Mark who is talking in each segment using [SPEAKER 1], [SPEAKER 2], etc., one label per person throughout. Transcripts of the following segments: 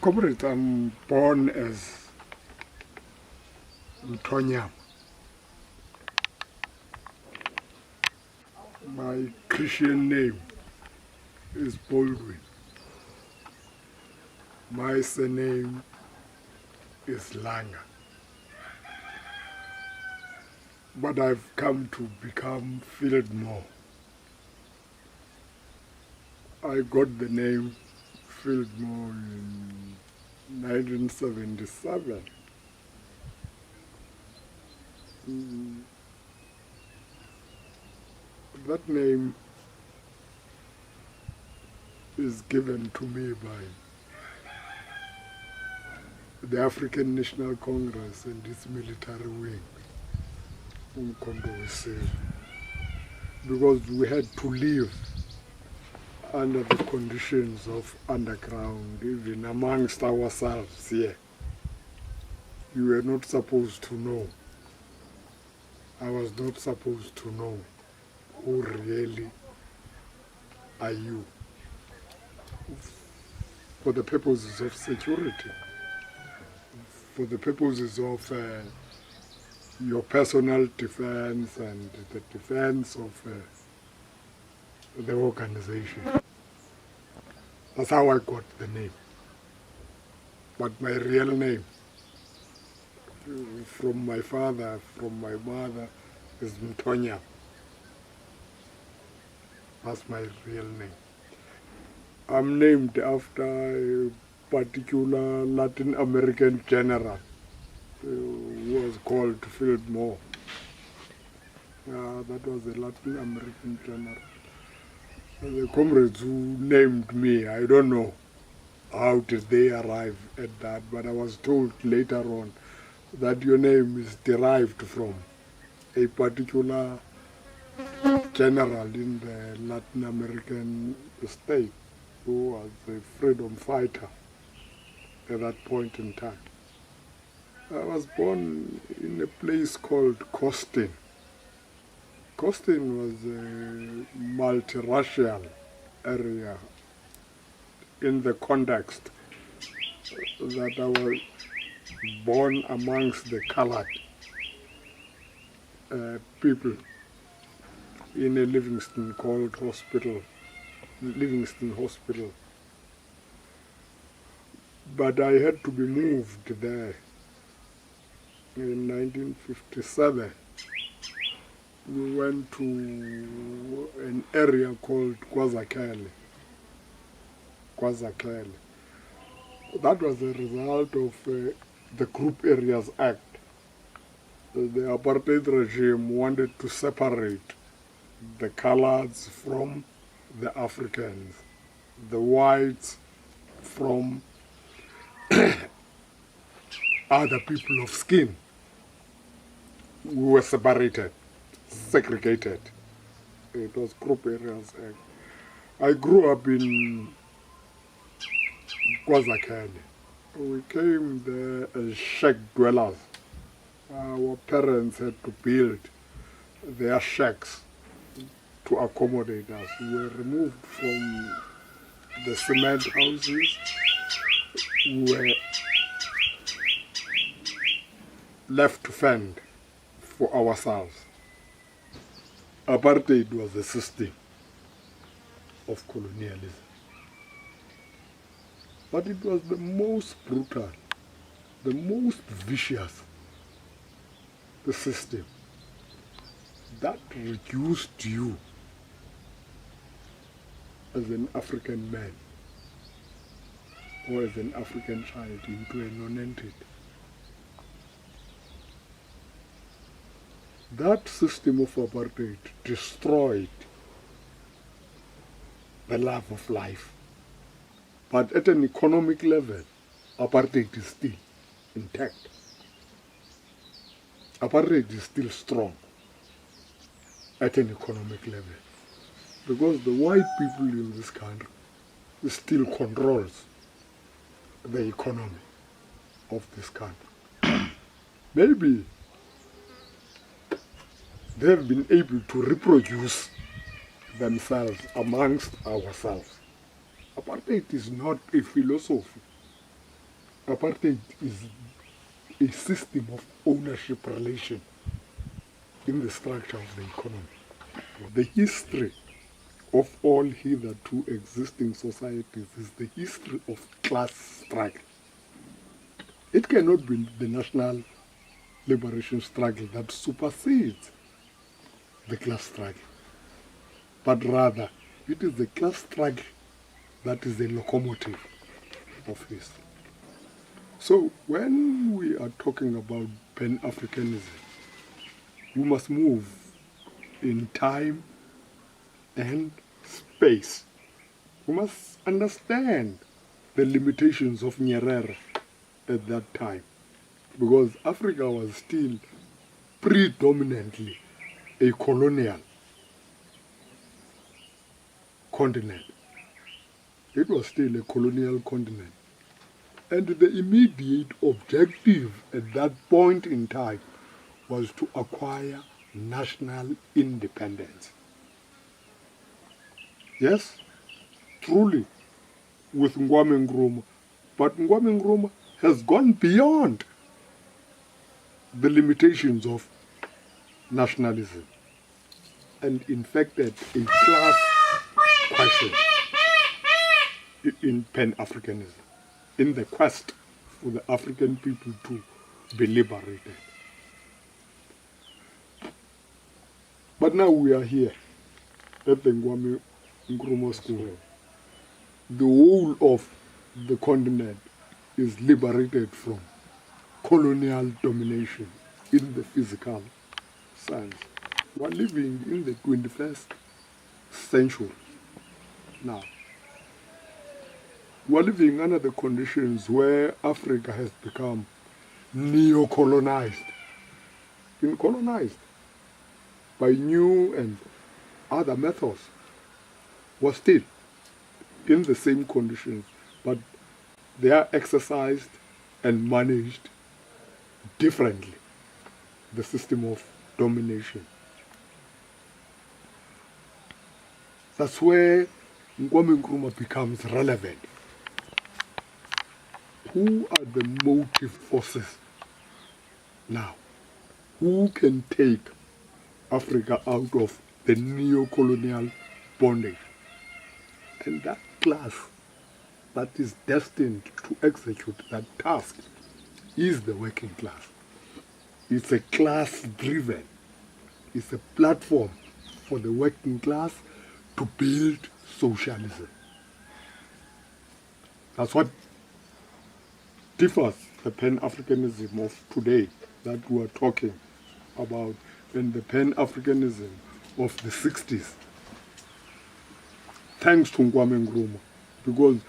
[SPEAKER 1] Comrade, I'm born as Mtonyama. My Christian name is Baldwin. My surname is Langa. But I've come to become Fieldmore. I got the name Fieldmore in 1977. That name is given to me by the African National Congress and its military wing, because we had to live under the conditions of underground, even amongst ourselves here. We were not supposed to know. I was not supposed to know who really are you, for the purposes of security, for the purposes of your personal defense and the defense of the organization. That's how I got the name. But my real name, from my father, from my mother, is Mtonyama. That's my real name. I'm named after a particular Latin American general who was called Fieldmore. That was a Latin American general. The comrades who named me, I don't know how did they arrive at that, but I was told later on that your name is derived from a particular general in the Latin American state who was a freedom fighter at that point in time. I was born in a place called Costin. Costin was a multiracial area in the context that I was born amongst the colored people in a Livingston Hospital. But I had to be moved there in 1957. We went to an area called KwaZakhele. That was a result of the Group Areas Act. The apartheid regime wanted to separate the coloreds from the Africans, the whites from other people of skin. We were separated, segregated. It was Group Areas Act. I grew up in KwaZakhele. We came there as shack dwellers. Our parents had to build their shacks to accommodate us. We were removed from the cement houses. We were left to fend for ourselves. Apartheid was a system of colonialism. But it was the most brutal, the most vicious system that reduced you as an African man or as an African child into a non-entity. That system of apartheid destroyed the love of life. But at an economic level, apartheid is still intact. Apartheid is still strong at an economic level, because the white people in this country still controls the economy of this country. Maybe they have been able to reproduce themselves amongst ourselves. Apartheid is not a philosophy. Apartheid is a system of ownership relation in the structure of the economy. The history of all hitherto existing societies is the history of class struggle. It cannot be the national liberation struggle that supersedes the class struggle, but rather it is the class struggle that is the locomotive of history. So when we are talking about Pan-Africanism, we must move in time and space. We must understand the limitations of Nyerere at that time, because Africa was still predominantly a colonial continent. It was still a colonial continent. And the immediate objective at that point in time was to acquire national independence. Yes, truly, with Ngwame Nkrumah. But Ngwame Nkrumah has gone beyond the limitations of nationalism and infected a class question in Pan-Africanism, in the quest for the African people to be liberated. But now we are here at the Ngwame Nkrumah School. The whole of the continent is liberated from colonial domination in the physical sense. We are living in the 21st century now. We are living under the conditions where Africa has become neo-colonized, been colonized by new and other methods. We're still in the same conditions, but they are exercised and managed differently, the system of domination. That's where Ngwame Nkrumah becomes relevant. Who are the motive forces now? Who can take Africa out of the neo-colonial bondage? And that class that is destined to execute that task is the working class. It's a class-driven, it's a platform for the working class to build socialism. That's what differs the Pan-Africanism of today that we are talking about and the Pan-Africanism of the 60s. Thanks to Ngwame Nkrumah, because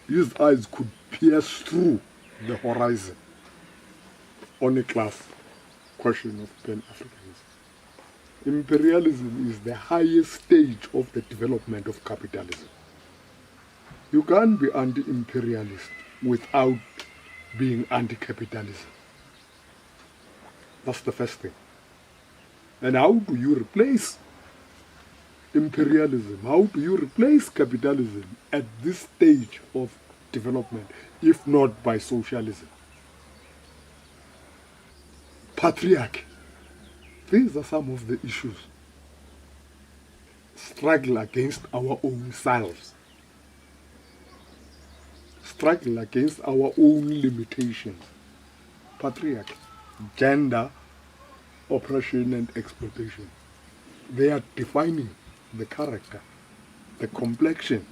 [SPEAKER 1] his eyes could pierce through the horizon on a class question of Pan-Africanism. Imperialism is the highest stage of the development of capitalism. You can't be anti-imperialist without being anti-capitalism. That's the first thing. And how do you replace imperialism? How do you replace capitalism at this stage of development, if not by socialism? Patriarchy. These are some of the issues. Struggle against our own selves. Struggle against our own limitations. Patriarchy, gender, oppression and exploitation. They are defining the character, the complexion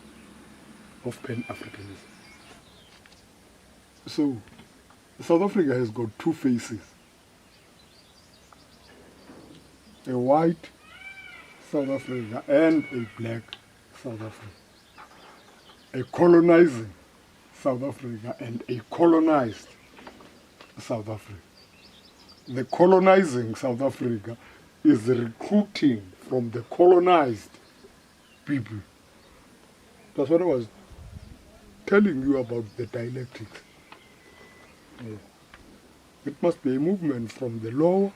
[SPEAKER 1] of Pan-Africanism. So, South Africa has got two faces. A white South Africa and a black South Africa. A colonizing South Africa and a colonized South Africa. The colonizing South Africa is recruiting from the colonized people. That's what I was telling you about the dialectics. Yeah. It must be a movement from the low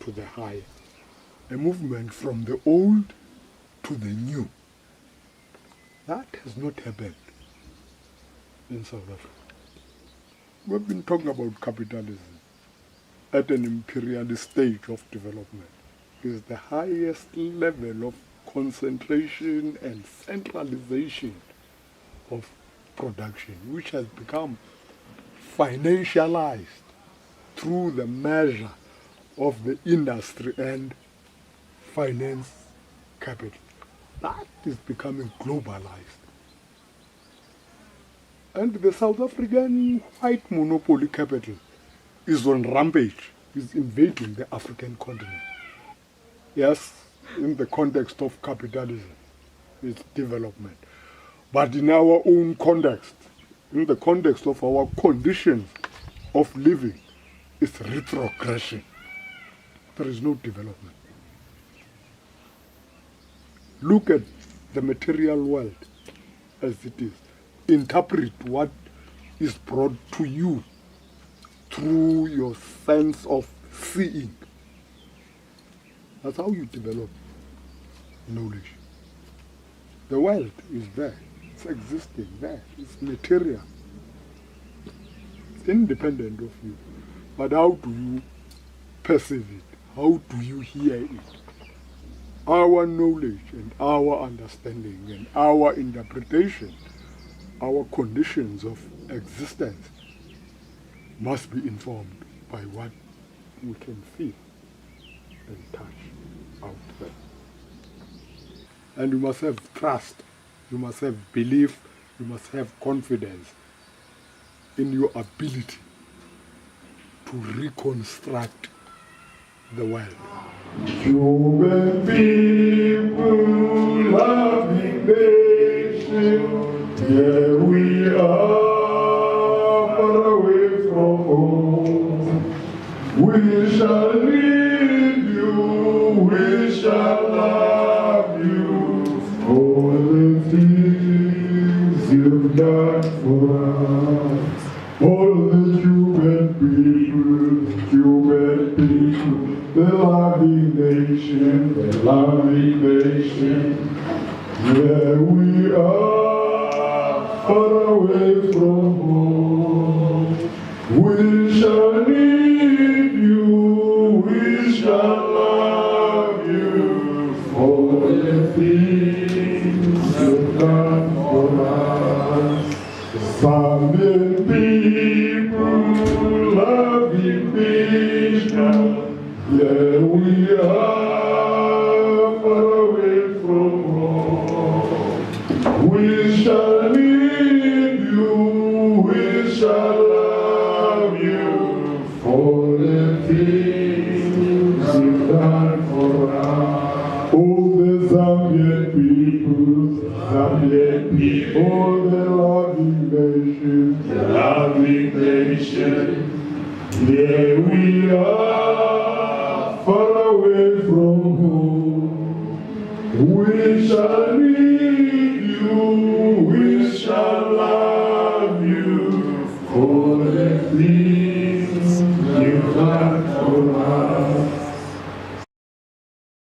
[SPEAKER 1] to the high. A movement from the old to the new. That has not happened in South Africa. we've been talking about capitalism at an imperialist stage of development. Is the highest level of concentration and centralization of production, which has become financialized through the measure of the industry and finance capital. That is becoming globalized. And the South African white monopoly capital is on rampage, is invading the African continent. Yes, in the context of capitalism, it's development. But in our own context, in the context of our conditions of living, it's retrogression. There is no development. Look at the material world as it is. Interpret what is brought to you through your sense of seeing. That's how you develop knowledge. The world is there. It's existing there. It's material. It's independent of you. But how do you perceive it? How do you hear it? Our knowledge and our understanding and our interpretation, our conditions of existence must be informed by what we can feel and touch out there. And you must have trust, you must have belief, you must have confidence in your ability to reconstruct the world. Human people, loving nation, here we are, far away from home. We shall lead you, we shall love you, all the things you've done for us. All the human people, the loving nation, here we are, far away from home. We shall need you, we shall love you, for the things you've done for us. Family people, loving nation, here we are, far away from home. We shall need you, we shall love you, for the things you've done for us. Oh, the Zambian people, oh, the loving nation, here we are, far away from home. We shall be